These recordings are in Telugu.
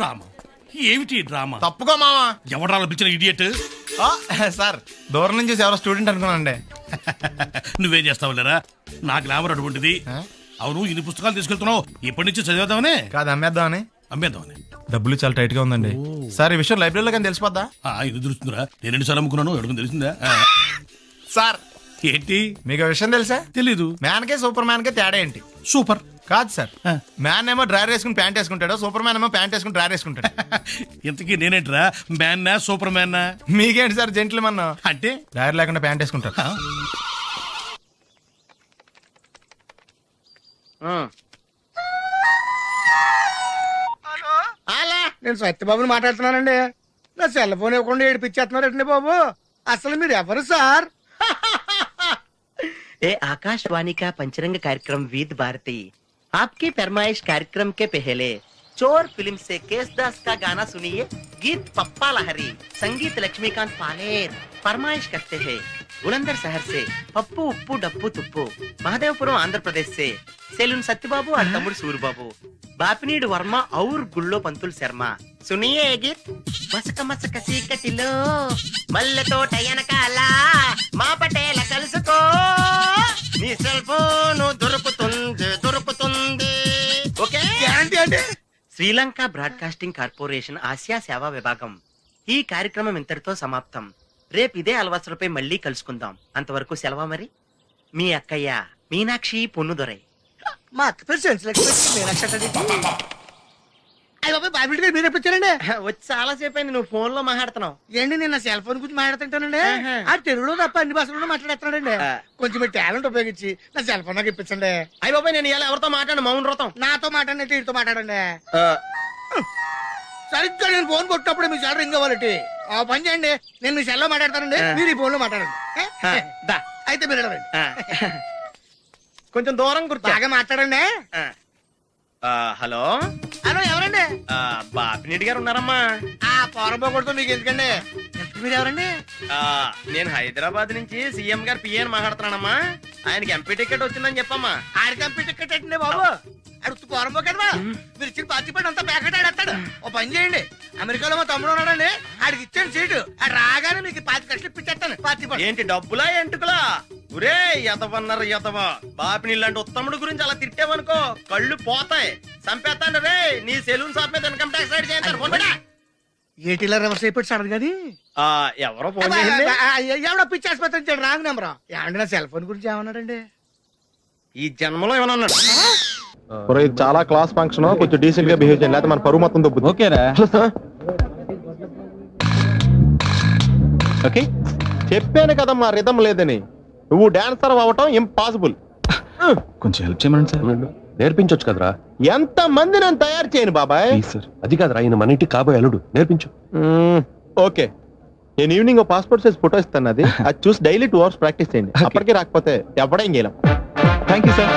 రామా ఏమిటి డ్రామా? తప్పుకో మావా. ఎవడా పిలిచిన ఇడియట్? సార్ దూరం నుంచి ఎవరో స్టూడెంట్ అనుకున్నానండి. నువ్వేం చేస్తావు లేరా? నా గ్లామర్ అటువంటిది. అవును, ఇన్ని పుస్తకాలు తీసుకెళ్తున్నావు, ఇప్పటి నుంచి చదివేద్దామనే కాదు అమ్మేద్దామని. అమ్మేద్దామని. డబ్బులు చాలా టైట్ గా ఉందండి సార్. ఈ విషయం లైబ్రరీలో కానీ తెలిసిపోద్దా? ఇది తెలుస్తుందిరా, నేను 2 సార్లు అమ్ముకున్నాను, ఎడుకుని తెలిసిందా? సార్ ఏంటి మీకు విషయం తెలుసా? తెలీదు. మ్యాన్ కే సూపర్ మ్యాన్ కే తేడా ఏంటి? సూపర్ కాదు సార్, మ్యాన్ ఏమో డ్రైర్ వేసుకుని ప్యాంట్ వేసుకుంటాడు, సూపర్ మ్యాన్ ఏమో ప్యాంట్ వేసుకుని డ్రైర్ వేసుకుంటాడు. ఇంతకీ నేనేంట్రా, మ్యాన్నా సూపర్ మ్యాన్నా? మీకేంటి సార్ జెంట్లమన్ అంటే డ్రైర్ లేకుండా ప్యాంట్ వేసుకుంటారు. అలా నేను సత్యబాబుని మాట్లాడుతున్నానండి. నా సెల్ ఫోన్ ఇవ్వకుండా ఏడిపించేస్తున్నారండి బాబు. అసలు మీరు ఎవరు సార్? ये आकाशवाणी का पंचरंग कार्यक्रम विद भारती आपकी फरमाइश कार्यक्रम के पहले चोर फिल्म से केसदास का गाना सुनिए. गीत पप्पा लहरी, संगीत लक्ष्मीकांत पालेर. फरमाइश करते हैं बुलंदर शहर से पप्पू उप्पू डप्पू तुप्पू, महादेवपुरम आंध्र प्रदेश से सेलून सत्यबाबू और तमुड़ सूरबाबू, बापिनीड वर्मा और गुल्लो पंतुल शर्मा. सुनिए ये गीत. మసక మసక చీకటిలో మల్లెతో టయనకాల మా పటేల కలుసుకో, నీ సెల్ ఫోన్ దొరుకుతుంది. ఓకే. గ్యారంటీ అండి. శ్రీలంక బ్రాడ్కాస్టింగ్ కార్పొరేషన్ ఆసియా సేవా విభాగం. ఈ కార్యక్రమం ఇంతటితో సమాప్తం. రేపు ఇదే అలవాసులపై మళ్ళీ కలుసుకుందాం. అంతవరకు సెలవా మరి. మీ అక్కయ్య మీనాక్షి పొన్నుదొరై. మా అక్క పేరు సెన్సిలక్ష్మి మీనాక్షి. అయ్య బాబు బాబీ గారు మీరు ఎప్పుడు వచ్చారండి? వచ్చి చాలా సేపు అయింది, నువ్వు ఫోన్ లో మాట్లాడుతున్నావు. ఏంటి నేను నా సెల్ ఫోన్ గురించి మాట్లాడుతుంటానండి. ఆ తెలుగులో తప్ప అన్ని భాషల్లో మాట్లాడేస్తున్నాడండి. కొంచెం మీ టాలెంట్ ఉపయోగించి నా సెల్ ఫోన్ నాకు ఇప్పించండి. అయ్య బాబాయ్ నేను ఇలా ఎవరితో మాట్లాడు, మౌన్ వ్రతం. నాతో మాట్లాడినట్టు వీటితో మాట్లాడండి. సరిగ్గా నేను ఫోన్ కొట్టినప్పుడు మీ సెల్ రింగ్ అవ్వాలంటే ఆ పని చేయండి. నేను మీ సెల్లో మాట్లాడతానండి, మీరు ఈ ఫోన్ లో మాట్లాడండి. అయితే మీరు వెళ్ళండి. కొంచెం దూరం గుర్తు బాగా మాట్లాడండి. హలో హలో ఎవరండి? బాపినీటి గారు ఉన్నారమ్మా. ఆ పొరపోకూడదు మీకు ఎందుకండి. ఎంత మీరు ఎవరండి? నేను హైదరాబాద్ నుంచి సీఎం గారు పిఏని మాట్లాడుతున్నానమ్మా. ఆయనకి ఎంపీ టికెట్ వచ్చిందని చెప్పమ్మా. ఆడికి ఎంపీ టికెట్ ఏంటండి బాబు? అడుగుతూ పోరబో కదా. మీరు ఇచ్చిన పార్టీ పడి అంతా ప్యాకెట్ ఆడేస్తాడు. ఓ పని చేయండి, అమెరికాలో మా తమ్ముడు ఉన్నాడండి, ఆడికి ఇచ్చాను సీటు. ఆడు రాగానే మీకు 5 లక్షలు ఇప్పించేస్తాను పార్టీ పడి. ఏంటి డబ్బులా ఎంటుకులా? ఒరే ఎదవన్నారు ఎదవ. బాపిని లాంటి ఉత్తముడు గురించి అలా తిట్టావనుకో కళ్ళు పోతాయి, చంపేస్తాను రే. నీ సెలూన్ షాప్ మీద ఇన్కమ్ ట్యాక్స్ రైడ్ చేయండి. ఏటీలో రివర్స్ అయిపోయి సార్ కానీ ఎవరో ఫోన్ చేసింది. ఎవడో పిచ్చి ఆసుపత్రి ఇచ్చాడు రాంగ్ నెంబర్. ఏమండి నా సెల్ ఫోన్ గురించి ఏమన్నాడండి? ఈ జన్మలో ఏమన్నా అన్నాడు? ఇది చాలా క్లాస్ ఫంక్షన్, కొంచెం డీసెంట్ గా బిహేవ్ చేయాలి, లేకపోతే మన పరువు మొత్తం దొబ్బుతుంది. ఓకేరా? ఓకే చెప్పాను కదా మా రిథం లేదని. నువ్వు డాన్సర్ అవ్వటం ఇంపాసిబుల్. కొంచెం హెల్ప్ చేయమని సార్. నేర్పించొచ్చు కదరా. ఎంత మంది నేను తయారు చేయను బాబాయ్. సార్ అది కాదురా, ఆయన మన ఇంటికి కాబోయే అల్లుడు, నేర్పించు. ఓకే, నేను ఈవినింగ్ పాస్పోర్ట్ సైజ్ ఫోటో ఇస్తాను, అది చూసి డైలీ 2 hours ప్రాక్టీస్ చేయండి. అప్పటికి రాకపోతే ఎవడేం చేయలేం. Thank you sir.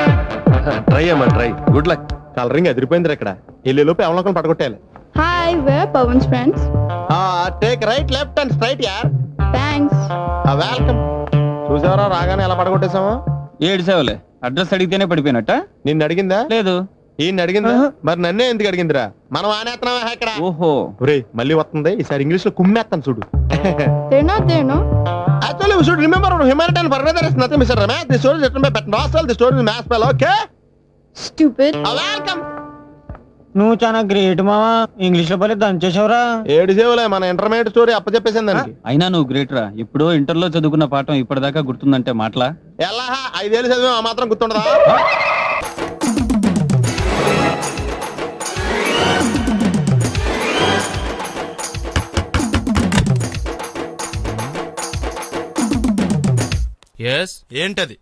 ట్రై అమ్మా ట్రై. Good luck. కలరింగ్ అదిరిపోయింది ఇక్కడ. వెళ్ళేలోపు ఎవరికైనా పడగొట్టాలి. Hi, we're Pawan's friends. Take right left and straight యార్. Thanks. వెల్కమ్. చూసావరా రాగానే ఎలా పడగొట్టేసామో. 7 సేవలే. అడ్రస్ అడిగితేనే పడిపోయినట్ట. నిన్ను అడిగిందా? లేదు. ఈయన అడిగిందా? మరి నన్నే ఎందుకు అడిగిందిరా? మనం ఆనేస్తున్నావా ఇక్కడ? ఓహో ఒరేయ్ మళ్ళీ వస్తుంది, ఈసారి ఇంగ్లీష్ లో కుమ్మేస్తాను చూడు. They're not there, no? Actually, we should remember humanitarian further is nothing, Mr. Ramesh. The story is written by Pat Nossel. The story is mass spell, okay? Stupid. Welcome. నువ్వు చాలా గ్రేట్ మావా, ఇంగ్లీష్ లో పలే దంచేసావురా. 7 సేవలే, మన ఇంటర్మీడియట్ స్టోరీ అప్పచెప్పేసింది దానికి. అయినా నువ్వు గ్రేట్ రా. ఇప్పుడు ఇంటర్ లో చదువుకున్న పాఠం ఇప్పటిదాకా గుర్తుందంటే మాటలా? ఎలా 5 ఏళ్ళు చదివా ఆ మాత్రం గుర్తుండదా? ఏంటది?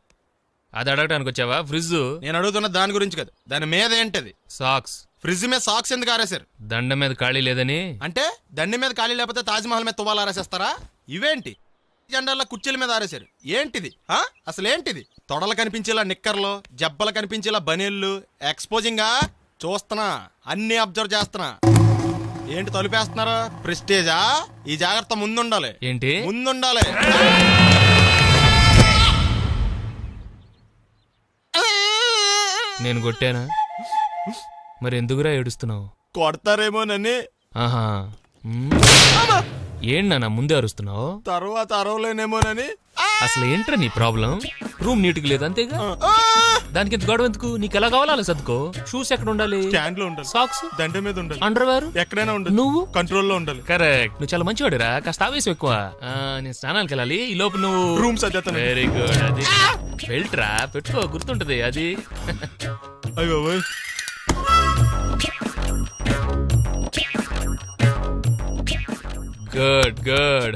అది అడగటానికి వచ్చావా? ఫ్రిడ్జ్. నేను అడుగుతున్న దాని గురించి కదా, దాని మీద ఏంటది? సాక్స్. ఫ్రిడ్జ్ మీద సాక్స్ ఎందుకు ఆరేశారు? దండ మీద ఖాళీ లేదని. అంటే దండి మీద ఖాళీ లేకపోతే తాజ్మహల్ మీద తువ్వాలు ఆరేసేస్తారా? ఇవేంటి జెండాల్లో కుర్చీల మీద ఆరేశారు? ఏంటిది అసలు ఏంటిది? తొడలు కనిపించేలా నిక్కర్లు, జబ్బలు కనిపించేలా బనీళ్ళు, ఎక్స్పోజింగా చూస్తున్నా, అన్ని అబ్జర్వ్ చేస్తున్నా. ఏంటి తలుపేస్తున్నారు? ప్రెస్టేజా? ఈ జాగ్రత్త ముందుండాలి. ఏంటి ముందుండాలి? నేను కొట్టానా? మరి ఎందుకురా ఏడుస్తున్నావు? కొడతారేమోనని. ఆహా ఏంటన్నా ముందే అరుస్తున్నావు? తర్వాత అరవలేనేమోనని. అసలు ఏంట్రా నీ ప్రాబ్లం? రూమ్ నీట్ గా లేదు అంతేగా, దానికి ఎంత గొడవ ఎందుకు? నీకు ఎలా కావాలో అలా సర్దుకో. షూస్ ఎక్కడ ఉండాలి? స్టాండ్ లో ఉండాలి. సాక్స్ దండ మీద ఉండాలి. అండర్వేర్ ఎక్కడైనా ఉండాలి. నువ్వు కంట్రోల్లో ఉండాలి. కరెక్ట్, నువ్వు చాలా మంచివాడురా. కాస్త ఆవేశం ఎక్కువ. నేను స్నానానికి వెళ్ళాలి, ఈ లోపు నువ్వు రూమ్ సర్దేస్తాను. Very good. అది బెల్ట్ రా, పెట్టుకో, గుర్తుంటది అది. అయ్యో గుడ్ గుడ్.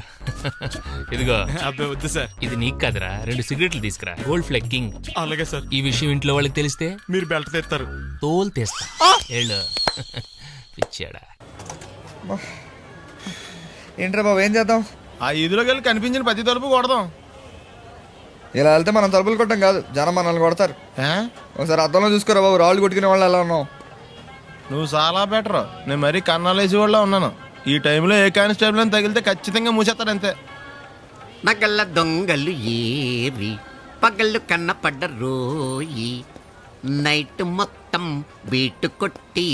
ఇదిగో అబ్బాయి వద్దు సార్. ఇది నీకు కాదురా, 2 సిగరెట్లు తీసుకురా. గోల్డ్ ఫ్లెక్కింగ్. అలాగే సార్. ఈ విషయం ఇంట్లో వాళ్ళకి తెలిస్తే మీరు బెల్ట్ తెస్తారు. తోలు తీస్తా. ఏళ్ళు పిచ్చాడా. ఏంట్రా బాబు, ఏం చేద్దాం? ఆ ఈదులోకి వెళ్ళి కనిపించిన ప్రతి తలుపు కొడదాం. ఇలా వెళ్తే మనం తలుపులు కొట్టం కాదు, జనం మనల్ని కొడతారు. ఒకసారి అద్దంలో చూసుకోరా బాబు, రాళ్ళు కొట్టుకునే వాళ్ళు ఎలా ఉన్నావు. నువ్వు చాలా బెటర్. నేను మరీ కన్నాలేసి వాళ్ళ ఉన్నాను. ఈ టైంలో ఏ కానిస్టేబుల్ అని తగిలితే ఖచ్చితంగా మూసేస్తాడు అంతే. నగల దొంగలు ఏరి పగళ్ళు కన్నపడ్డ రోయి, నైట్ మొత్తం బీటు కొట్టి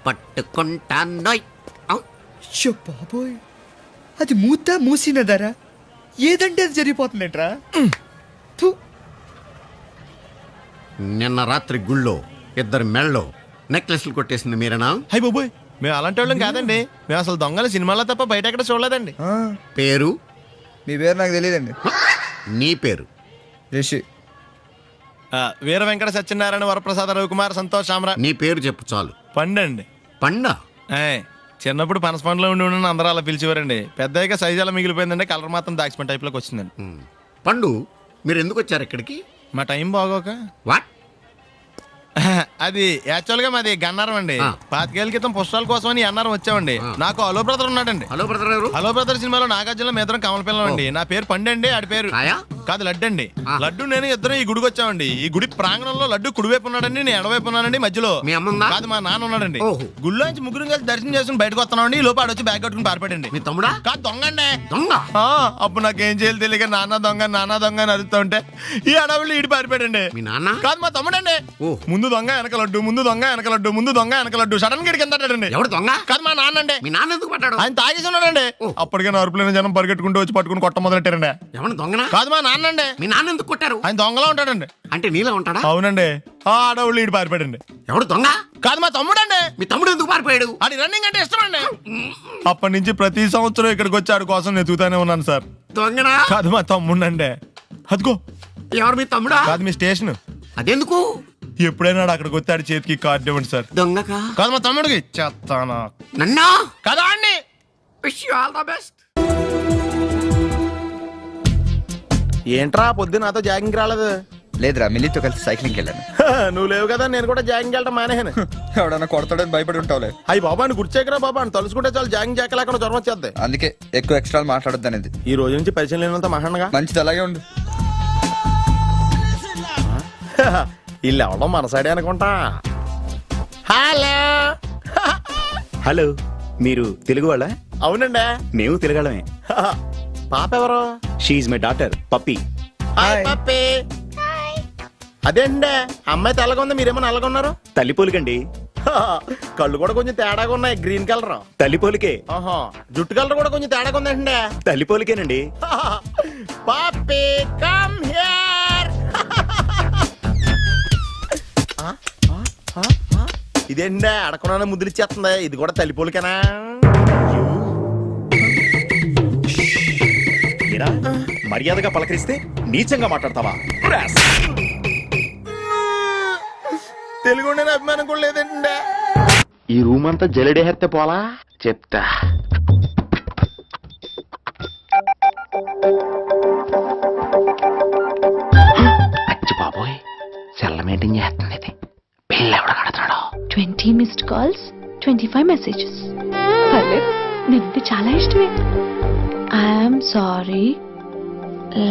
పట్టుకుంటానోయ్. బాబోయ్, అది మూసినదరా, ఏదంటే అది జరిగిపోతుందేంట్రా. నిన్న రాత్రి గుళ్ళో 2 మెళ్ళలో నెక్లెస్లు కొట్టేసింది మీరేనా? హై బాబోయ్, మేము అలాంటి వాళ్ళం కాదండి. మేము అసలు దొంగలు సినిమాలో తప్ప బయట ఎక్కడ చూడలేదండి. పేరు? మీ పేరు నాకు తెలియదండి. నీ పేరు? రిషి. వీర వెంకట సత్యనారాయణ వరప్రసాద రవికుమార్ సంతోష్ సామ్రా. నీ పేరు చెప్పు చాలు. పండండి. పండా? చిన్నప్పుడు పనస పండులో ఉండి అందరూ అలా పిలిచేవారండి. పెద్దగా సైజు అలా మిగిలిపోయిందండి, కలర్ మాత్రం దాక్సిపెన్ టైప్లోకి వచ్చిందండి. పండు, మీరు ఎందుకు వచ్చారు ఇక్కడికి? మా టైం బాగోక. వాట్? అది యాక్చువల్ గా మాది గన్నారం అండి. 25 ఏళ్ల క్రితం పుస్తకాల కోసం అని అన్నారం వచ్చామండి. నాకు హలో బ్రదర్ ఉన్నాడండి. హలో బ్రదర్ ఎవరు? హలో బ్రదర్ సినిమాలో నాగార్జున మేదరం కమల పిల్లం అండి. నా పేరు పండండి, ఆడి పేరు కాదు లడ్డు అండి. లడ్డు నేను ఇద్దరు ఈ గుడికి వచ్చామండి. ఈ గుడి ప్రాంగణంలో లడ్డు కుడివైపు ఉన్నాడండి, నేను ఎడవైపు ఉన్నానండి. మధ్యలో మీ అమ్మ కాదు మా నాన్న ఉన్నాడండి. గుళ్ళో నుంచి ముగ్గురు కలిసి దర్శనం చేసుకుని బయటకు వస్తున్నామండి. ఈ లోపు ఆడొచ్చి బ్యాగ్ కట్టుకుని పారిపోయండి. మీ తమ్ముడా? కాదు దొంగ అండి. దొంగ? అప్పుడు నాకేం చేయాలి తెలియక నాన్న దొంగ అని అరుస్తూ ఉంటే ఈ అడవులు ఈడి పారిపోయాడండి. మీ నాన్న? కాదు మా తమ్ముడండి. ముందు దొంగ వెనక లడ్డు, ముందు దొంగ వెనక లడ్డు, ముందు దొంగ వెనక లడ్డు. సడన్ గా కిందండి. ఎవరు దొంగ? కాదు మా నాన్న అండి. మీ నాన్న ఎందుకు పట్టాడు? ఆయన తాగేసి ఉన్నాడండి. అప్పటికే నరుపులైన జనం పరిగెట్టుకుంటూ వచ్చి పట్టుకుని కొట్ట మొదలెట్టారండి. ఎవరు దొంగనా? కాదు మా నాన్న అండి. మీ నాన్న ఎందుకు కొట్టారు? ఆయన దొంగలా ఉంటాడండి. అంటే నీలా ఉంటాడా? అవునండి. ఆ అడవులు ఈడి పారిపోయాడండి. ఎవడు దొంగ? కాదు మా తమ్ముడండి. మీ తమ్ముడు ఎందుకు పారిపోయాడు? అది రన్నింగ్ అంటే ఇష్టం అండి. అప్పటి నుంచి ప్రతి సంవత్సరం ఇక్కడికి వచ్చి ఆడి కోసం వెతుకుతానే ఉన్నాను సార్. దొంగనా? కాదు మా తమ్ముడండి. అదిగో. ఎవరు మీ తమ్ముడా? కాదు మీ స్టేషన్. అదెందుకు? ఎప్పుడైనా అక్కడికి వచ్చాడు చేతికి కార్డు ఇవ్వండి సార్. దొంగకా? కాదు మా తమ్ముడికి. చెత్తానా? నన్నా? కదా అండి. Wish you all the best. ఏంట్రా పొద్దున నాతో జాగింగ్ రాలేదు? లేదురా, మిల్లీతో కలిసి సైక్లింగ్ వెళ్ళాను. నువ్వు లేవు కదా, నేను కూడా జాగింగ్ వెళ్ళడం మానేహాను. ఎవడన్నా కొడతాడని భయపడి ఉంటావులే. అయ్యి బాబా అని గుర్చేకరా బాబా అని తలుసుకుంటే చాలు జాగింగ్ చేయలేకుండా జ్వరం వచ్చేద్ది. అందుకే ఎక్కువ ఎక్స్ట్రా మాట్లాడొద్దు అనేది. ఈ రోజు నుంచి పరిచయం లేనంత మహానగా మంచిది, అలాగే ఉండు. వీళ్ళు ఎవడో మన సైడే అనుకుంటా. హలో హలో, మీరు తెలుగు వాళ్ళ? అవునండి, మేము తెలుగాళ్ళమే. పాప ఎవరు? షీఈ్ మై డాటర్ పప్పి. పప్పి. అదేండి అమ్మాయి తెల్లగా ఉంది, మీరేమో నల్లగా ఉన్నారు. తల్లిపోలికండి. కళ్ళు కూడా కొంచెం తేడాగా ఉన్నాయి, గ్రీన్ కలర్. తల్లిపోలికే. జుట్టు కలర్ కూడా కొంచెం తేడాగా ఉందండి. తల్లిపోలికేనండి. పప్పి కమ్ హియర్. ఇదేండి అడగకుండా ముద్దులు ఇచ్చేస్తుంది. ఇది కూడా తల్లిపోలికేనా? మర్యాదగా పలకరిస్తే నీచంగా మాట్లాడతావా? తెలుగు అభిమానం కూడా లేదండి. ఈ రూమ్ అంతా జలడేహెత్తే పోలా చెప్తా. అచ్చి బాబోయ్, సెల్ల మీటింగ్ చేస్తుంది ఇది. పిల్ల ఎవడ కడతాడు? 20 missed calls, 25 messages. పర్లేదు, నీకు చాలా ఇష్టమే. I'm sorry,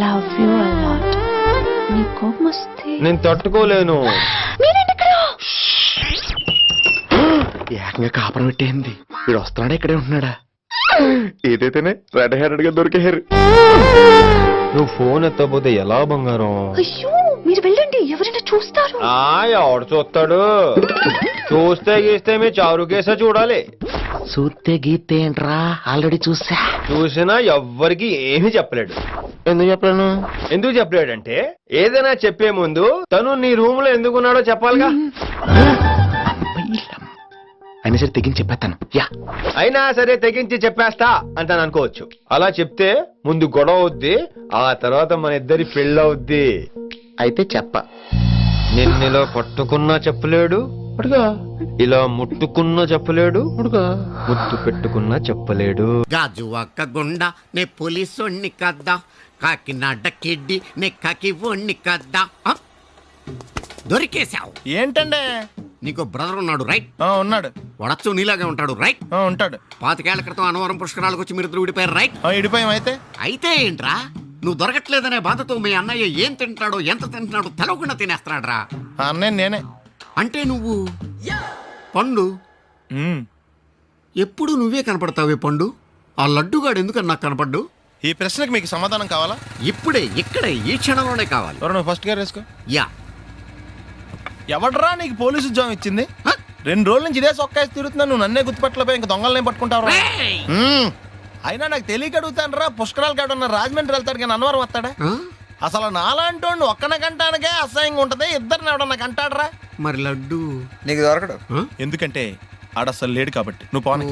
love you a lot. నీ కోపం వస్తే నేను తట్టుకోలేను. ఏకంగా కాపురం పెట్టేంది. వీడు వస్తున్నాడా ఇక్కడే ఉంటున్నాడా? ఏదైతేనే రెడ్ హ్యాండెడ్ గా దొరికేహారు. నువ్వు ఫోన్ ఎత్తపోతే ఎలా బంగారం? అయ్యో, మీరు వెళ్ళండి, ఎవరైనా చూస్తారు. ఎవడు చూస్తాడు? చూస్తే గీస్తే మీ చారు కేసే చూడాలి. చూస్తే గీతే ఏంట్రా ఆల్రెడీ చూసా. చూసినా ఎవ్వరికి ఏమీ చెప్పలేడు. ఎందుకు చెప్పలేను? ఎందుకు చెప్పలేడంటే ఏదైనా చెప్పే ముందు తను నీ రూమ్ లో ఎందుకున్నాడో చెప్పాలిగా. అయినా సరే తెగించి చెప్పేస్తాను. యా, అయినా సరే తెగించి చెప్పేస్తా అంటాను అనుకోవచ్చు. అలా చెప్తే ముందు గొడవ అవుద్ది, ఆ తర్వాత మన ఇద్దరి పెళ్ళవుద్ది. అయితే చెప్ప. నిన్నెలా పట్టుకున్నా చెప్పలేడు, ఇలా ముట్టుకున్నా చెప్పలేడు, ముద్దు పెట్టుకున్నా చెప్పలేడు. గాజు అక్క గుండా నే పోలీసోణ్ణి కద్దా, కాకినాడ కిడ్డి నే కాకి ఓణ్ణి కద్దా. దొరికేశావు. ఏంటండే? నీకు బ్రదర్ ఉన్నాడు రైట్? ఉన్నాడు. వడచ్చు నీలాగే ఉంటాడు రైట్? ఉంటాడు. 25 ఏళ్ల క్రితం అన్నవరం పుష్కరాలకు వచ్చి మీరిద్దరు విడిపోయారు రైట్? ఇడిపోయాం. అయితే అయితే ఏంట్రా, నువ్వు దొరకట్లేదనే బాధతో మీ అన్నయ్య ఏం తింటాడో ఎంత తింటున్నాడో తెలవకుండా తినేస్తాడ్రా. అన్నయ్య నేనే. అంటే నువ్వు పండు ఎప్పుడు నువ్వే కనపడతావే పండు. ఆ లడ్డుగాడు ఎందుకని నాకు కనపడ్డు? ఈ ప్రశ్నకి మీకు సమాధానం కావాలా? ఇప్పుడే ఇక్కడే ఈ క్షణంలోనే కావాలి. నువ్వు ఫస్ట్ గేర్ వేసుకో. యా. ఎవడరా నీకు పోలీసు ఉద్యోగం ఇచ్చింది? 2 రోజుల నుంచి ఇదే సొక్కాసి తిరుగుతున్నా, నువ్వు నన్నే గుర్తుపట్టలేపోయి ఇంకా దొంగలనే పట్టుకుంటావు. అయినా నాకు తెలియక అడుగుతాను రా, పుష్కరాలు కాడున్న రాజమండ్రి వెళ్తాడు కానీ అన్నవరం వస్తాడా? అసలు నాలాంటి వాడిని ఒక్కన కంటానికే అసహ్యంగా ఉంటది, ఇద్దరిని ఎవడన్నా కంటాడరా? మరి లడ్డు నీకు దొరకడు. ఎందుకంటే ఆడ అసలు లేడు కాబట్టి. నువ్వు పోనీ.